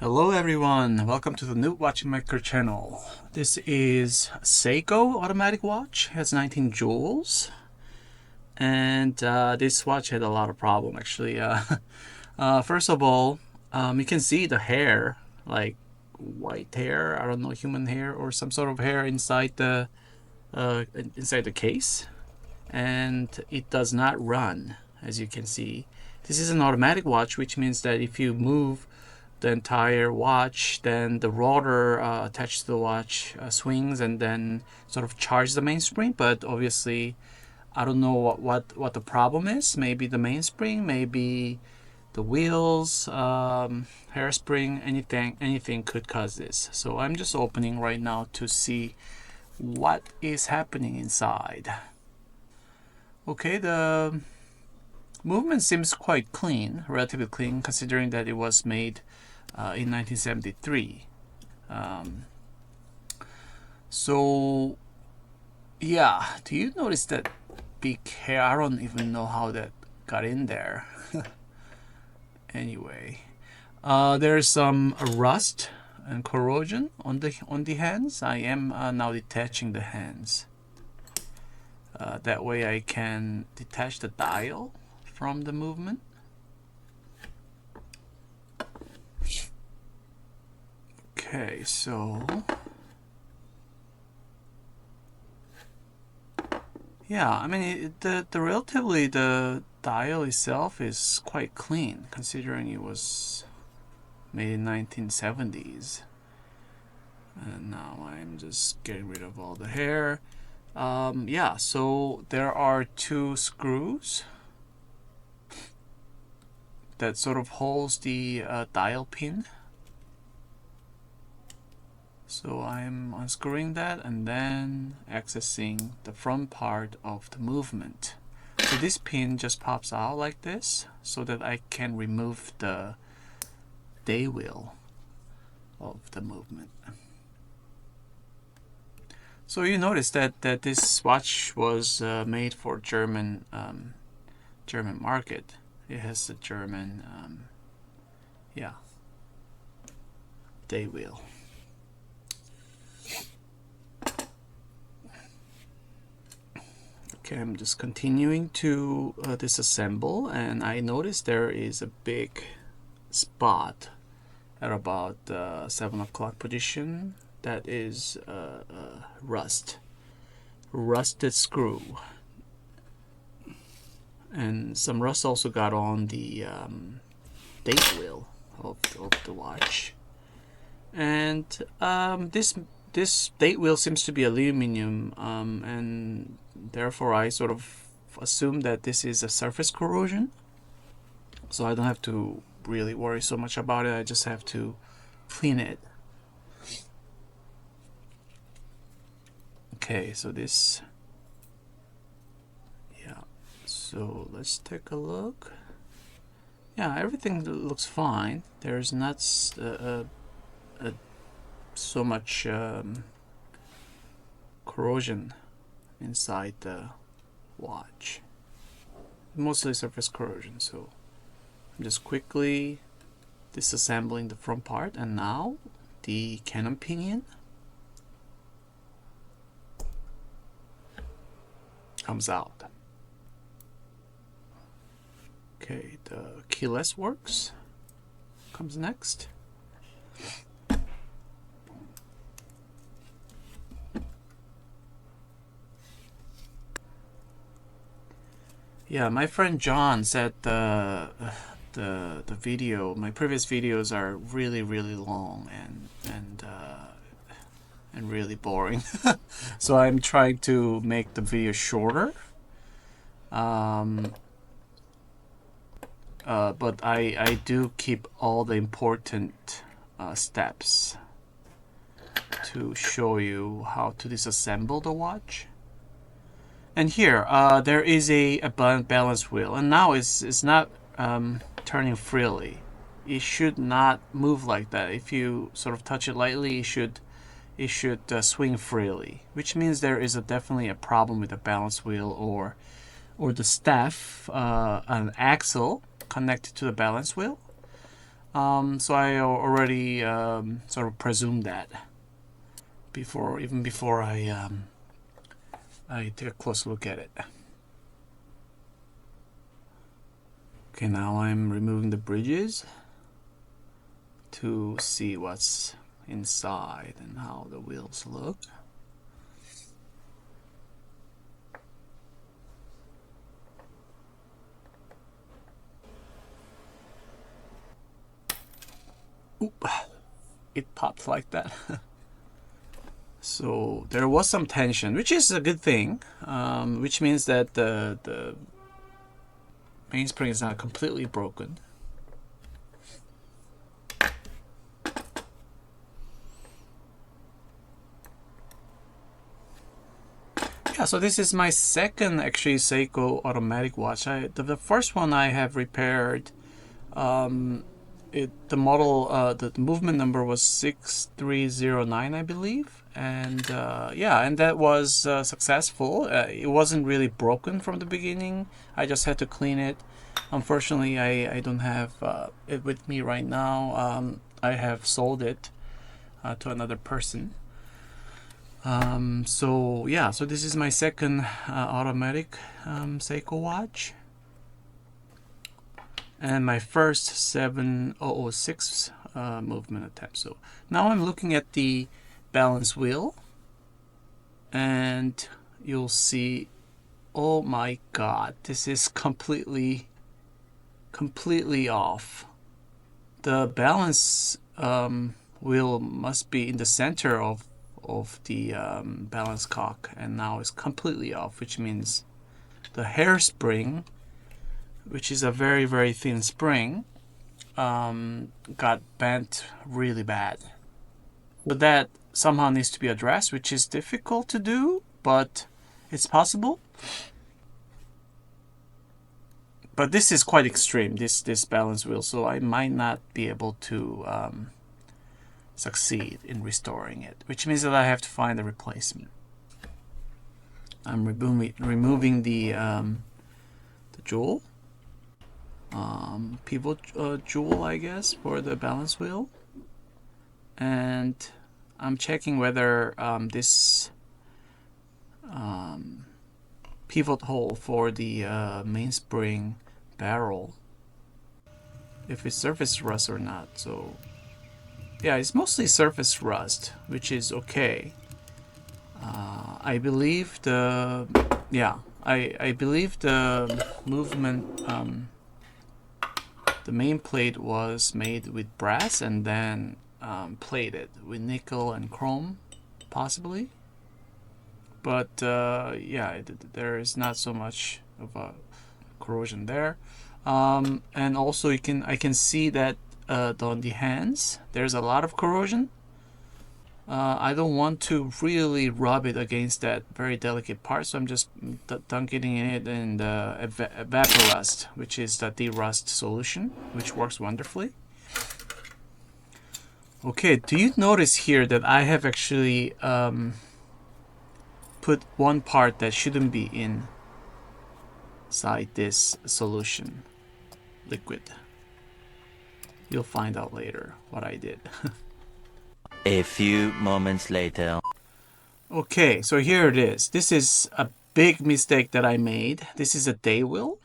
Hello everyone, welcome to the new Watchmaker channel. This is Seiko automatic watch, has 19 jewels, and this watch had a lot of problem actually. First of all, you can see the hair, like white hair, I don't know, human hair or some sort of hair inside the case, and it does not run, as you can see. This is an automatic watch, which means that if you move the entire watch, then the rotor attached to the watch swings and then sort of charges the mainspring. But obviously, I don't know what the problem is. Maybe the mainspring, maybe the wheels, hairspring, anything could cause this. So I'm just opening right now to see what is happening inside. Okay, the movement seems quite clean, relatively clean, considering that it was made in 1973. So yeah, do you notice that big hair? I don't even know how that got in there. Anyway, there's some rust and corrosion on the hands. I am now detaching the hands. That way I can detach the dial from the movement. Okay, so yeah, I mean the relatively the dial itself is quite clean considering it was made in 1970s. And now I'm just getting rid of all the hair. Yeah, so there are two screws that sort of holds the dial pin. So I'm unscrewing that and then accessing the front part of the movement. So this pin just pops out like this so that I can remove the day wheel of the movement. So you notice that this watch was made for German market. It has the German yeah, day wheel. Okay, I'm just continuing to disassemble, and I noticed there is a big spot at about 7 o'clock position that is rusted screw, and some rust also got on the date wheel of the watch. And this date wheel seems to be aluminum, and therefore I sort of assume that this is a surface corrosion, so I don't have to really worry so much about it. I just have to clean it. Okay, so this, yeah, so let's take a look. Yeah, everything looks fine. There's not so much corrosion inside the watch. Mostly surface corrosion. So I'm just quickly disassembling the front part, and now the cannon pinion comes out. Okay, the keyless works comes next. Yeah, my friend John said the video, my previous videos are really long and really boring. So I'm trying to make the video shorter. But I do keep all the important steps to show you how to disassemble the watch. And here there is a balance wheel, and now it's not turning freely. It should not move like that. If you sort of touch it lightly, it should swing freely, which means there is definitely a problem with the balance wheel or the staff, an axle connected to the balance wheel. So I already sort of presumed that even before I take a close look at it. Okay, now I'm removing the bridges to see what's inside and how the wheels look. Oop, it popped like that. So there was some tension, which is a good thing, which means that the mainspring is not completely broken. Yeah, so this is my second actually Seiko automatic watch. The first one I have repaired. The model, the movement number was 6309, I believe, and yeah, and that was successful. It wasn't really broken from the beginning. I just had to clean it. Unfortunately, I don't have it with me right now. I have sold it to another person. So yeah, so this is my second automatic Seiko watch. And my first 7006 movement attempt. So now I'm looking at the balance wheel, and you'll see, oh my god, this is completely off. The balance wheel must be in the center of the balance cock, and now it's completely off, which means the hairspring, which is a very thin spring, got bent really bad. But that somehow needs to be addressed, which is difficult to do, but it's possible. But this is quite extreme, this balance wheel, so I might not be able to succeed in restoring it, which means that I have to find a replacement. I'm removing the jewel. Pivot jewel, I guess, for the balance wheel, and I'm checking whether this pivot hole for the mainspring barrel, if it's surface rust or not. So yeah, it's mostly surface rust, which is okay. I believe the I believe the movement the main plate was made with brass and then plated with nickel and chrome, possibly. But yeah, there is not so much of a corrosion there. And also I can see that on the hands there's a lot of corrosion. I don't want to really rub it against that very delicate part, so I'm just dunking it in the Evaporust, which is the de-rust solution, which works wonderfully. Okay, do you notice here that I have actually put one part that shouldn't be inside this solution liquid? You'll find out later what I did. A few moments later. Okay, so here it is. This is a big mistake that I made. This is a day wheel,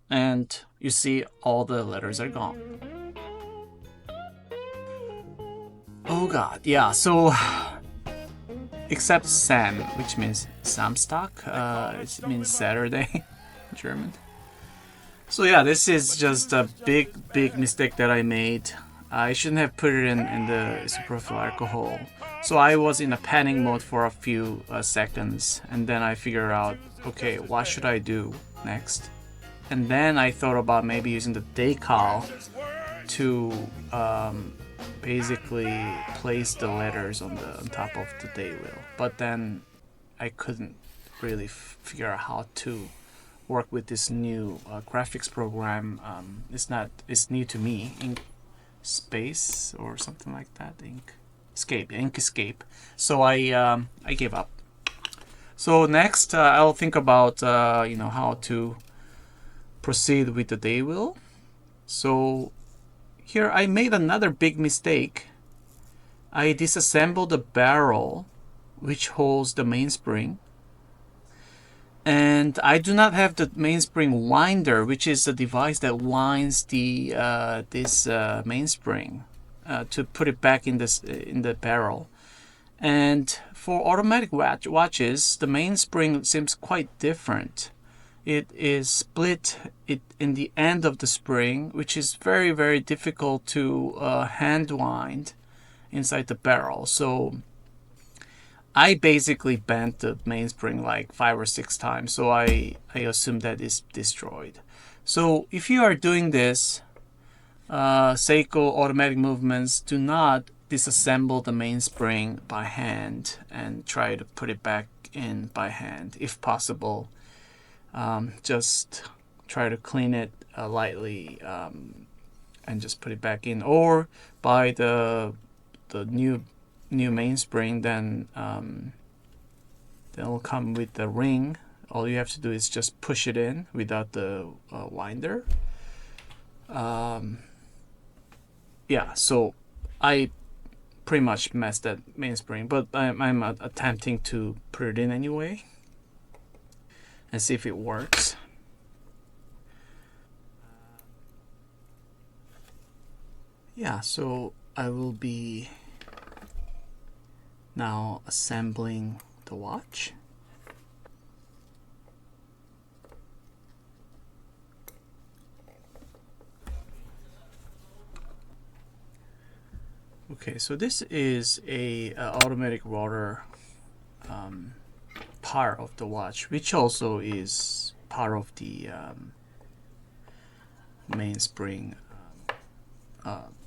and you see all the letters are gone. Oh god, yeah, so except Sam, which means Samstag, it means Saturday in German. So yeah, this is just a big mistake that I made. I shouldn't have put it in the isopropyl alcohol. So I was in a panic mode for a few seconds, and then I figured out, okay, what should I do next? And then I thought about maybe using the decal to basically place the letters on top of the day wheel. But then I couldn't really figure out how to work with this new graphics program. It's new to me. Space or something like that. Inkscape. So I gave up. So next I'll think about how to proceed with the day wheel. So Here I made another big mistake. I disassembled the barrel which holds the mainspring, and I do not have the mainspring winder, which is the device that winds the this mainspring to put it back in the barrel. And for automatic watches, the mainspring seems quite different. It is split in the end of the spring, which is very, very difficult to hand wind inside the barrel. So I basically bent the mainspring like 5 or 6 times, so I assume that is destroyed. So if you are doing this, Seiko automatic movements, do not disassemble the mainspring by hand and try to put it back in by hand. If possible, just try to clean it lightly and just put it back in, or buy the new mainspring. Then it'll come with the ring. All you have to do is just push it in without the winder. Yeah, so I pretty much messed that mainspring, but I'm attempting to put it in anyway and see if it works. Yeah, so I will be now assembling the watch. Okay, so this is a automatic rotor part of the watch, which also is part of the mainspring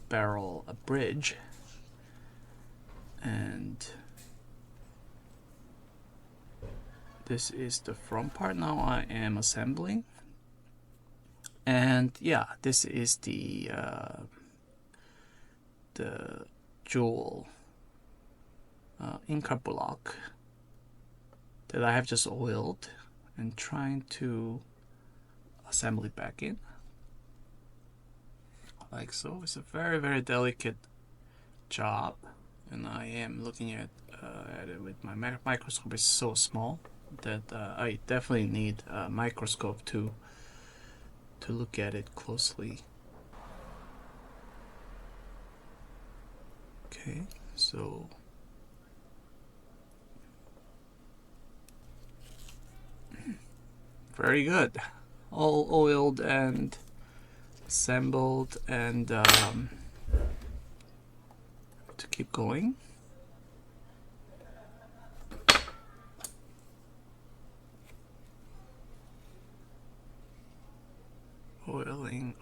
barrel bridge. And this is the front part now I am assembling. And yeah, this is the jewel Inca block that I have just oiled and trying to assemble it back in like so. It's a very, very delicate job, and I am looking at it with my microscope. Is so small that I definitely need a microscope to look at it closely. Okay, so very good, all oiled and assembled, and to keep going. Oiling.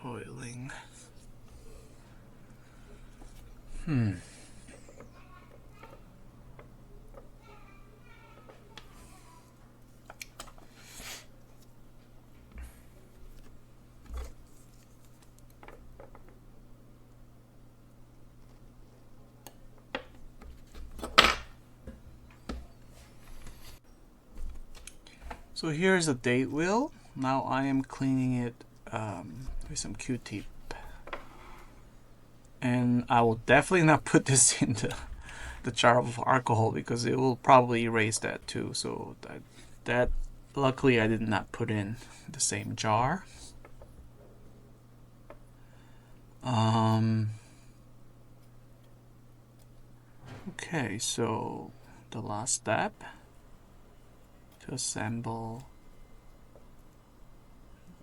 So here's a date wheel. Now I am cleaning it with some Q-tip, and I will definitely not put this in the jar of alcohol because it will probably erase that too. So that luckily I did not put in the same jar. Okay, so the last step to assemble.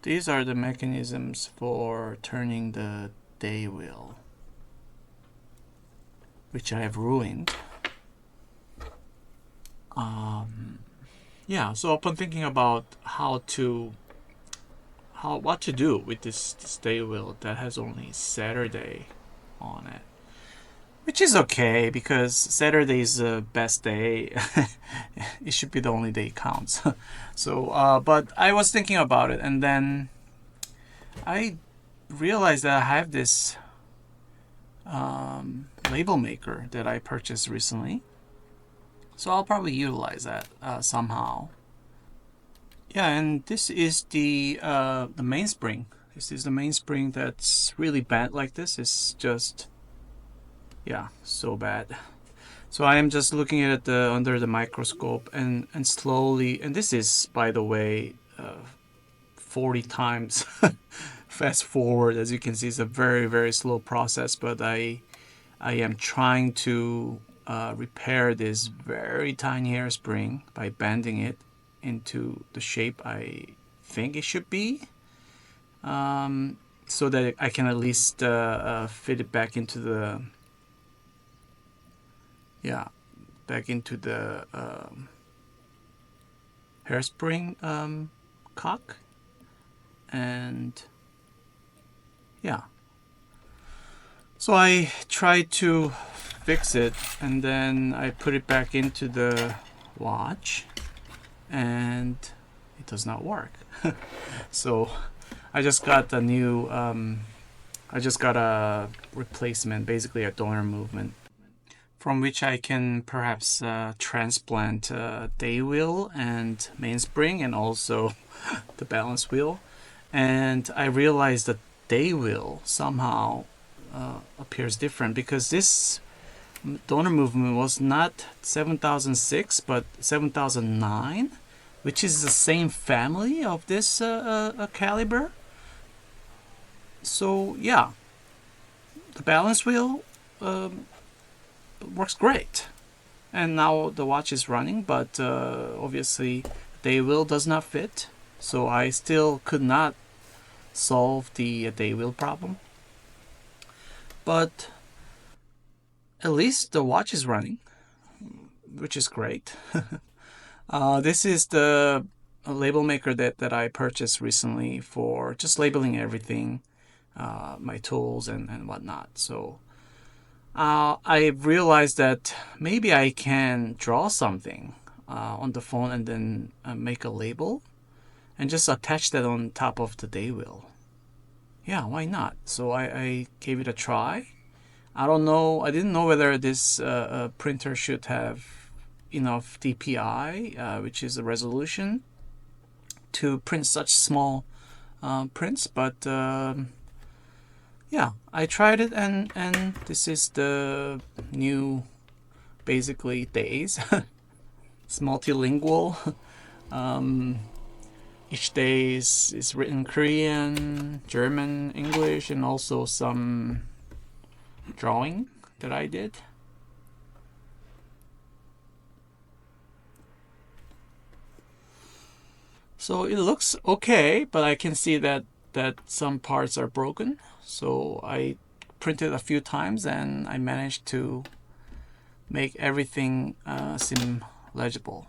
These are the mechanisms for turning the day wheel, which I have ruined. Yeah, so upon thinking about what to do with this day wheel that has only Saturday on it, which is okay because Saturday is the best day. It should be the only day it counts. So, but I was thinking about it, and then I realized that I have this label maker that I purchased recently. So I'll probably utilize that somehow. Yeah, and this is the mainspring. This is the mainspring that's really bent like this. It's just, yeah, so bad. So I am just looking at it under the microscope and slowly, and this is, by the way, 40 times fast forward. As you can see, it's a very, very slow process, but I am trying to repair this very tiny hairspring by bending it into the shape I think it should be, so that I can at least fit it back into the hairspring cock. And yeah, so I tried to fix it, and then I put it back into the watch, and it does not work. So I just got a new replacement, basically a donor movement, from which I can perhaps transplant day wheel and mainspring, and also the balance wheel. And I realized that day wheel somehow appears different, because this donor movement was not 7006 but 7009, which is the same family of this caliber. So yeah, the balance wheel works great, and now the watch is running, but obviously day wheel does not fit, so I still could not solve the day wheel problem. But at least the watch is running, which is great. This is the label maker that I purchased recently for just labeling everything, my tools and whatnot. So I realized that maybe I can draw something on the phone and then make a label and just attach that on top of the day wheel. Yeah, why not? So I gave it a try. I don't know. I didn't know whether this printer should have enough DPI, which is a resolution, to print such small prints. But yeah, I tried it, and this is the new, basically, days. It's multilingual. Each day is written Korean, German, English, and also some drawing that I did. So it looks okay, but I can see that some parts are broken. So I printed a few times, and I managed to make everything seem legible.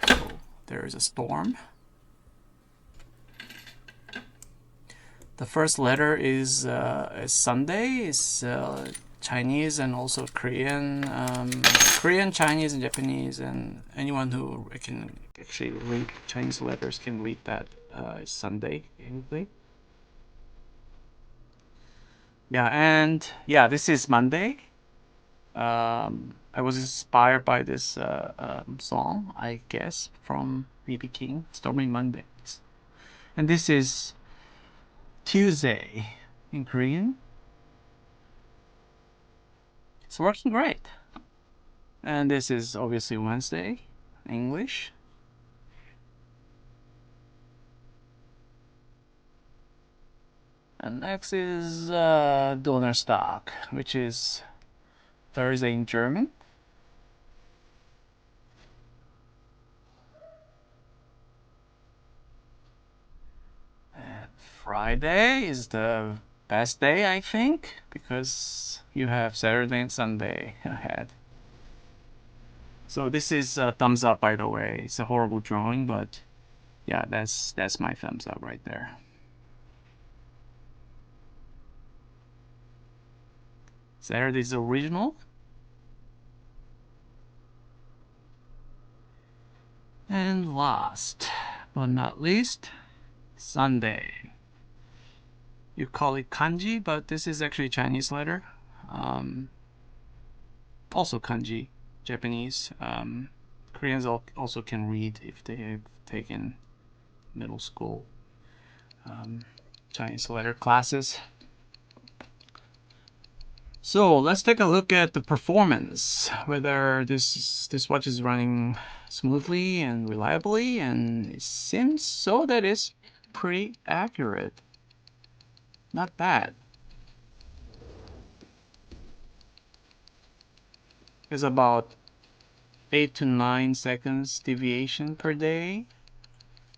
So there is a storm. The first letter is Sunday. Is Chinese and also Korean, Chinese, and Japanese, and anyone who can actually read Chinese letters can read that. It's Sunday, basically. Yeah, and yeah, this is Monday. I was inspired by this song, I guess, from B.B. King, Stormy Mondays. And this is Tuesday in Korean. It's working great. And this is obviously Wednesday, English. And next is Donnerstag, which is Thursday in German. And Friday is the best day, I think, because you have Saturday and Sunday ahead. So this is a thumbs up, by the way. It's a horrible drawing, but yeah, that's my thumbs up right there. Saturday's original. And last but not least, Sunday. You call it kanji, but this is actually Chinese letter. Also kanji, Japanese. Koreans also can read if they have taken middle school. Chinese letter classes. So let's take a look at the performance, whether this watch is running smoothly and reliably, and it seems so that it's pretty accurate. Not bad. It's about 8 to 9 seconds deviation per day.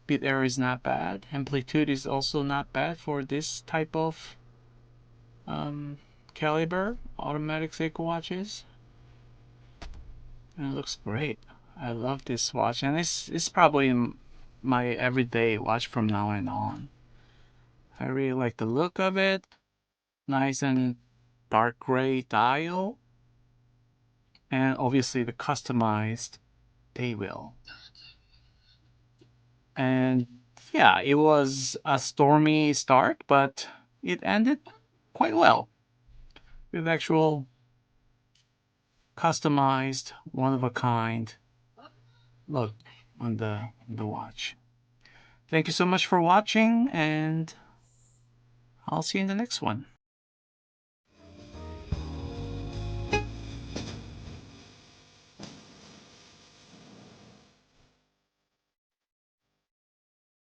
Bit error is not bad. Amplitude is also not bad for this type of caliber automatic Seiko watches. And it looks great. I love this watch, and it's probably my everyday watch from now on. I really like the look of it. Nice and dark gray dial, and obviously the customized day wheel. And yeah, it was a stormy start, but it ended quite well with actual customized, one of a kind look on the watch. Thank you so much for watching, and I'll see you in the next one.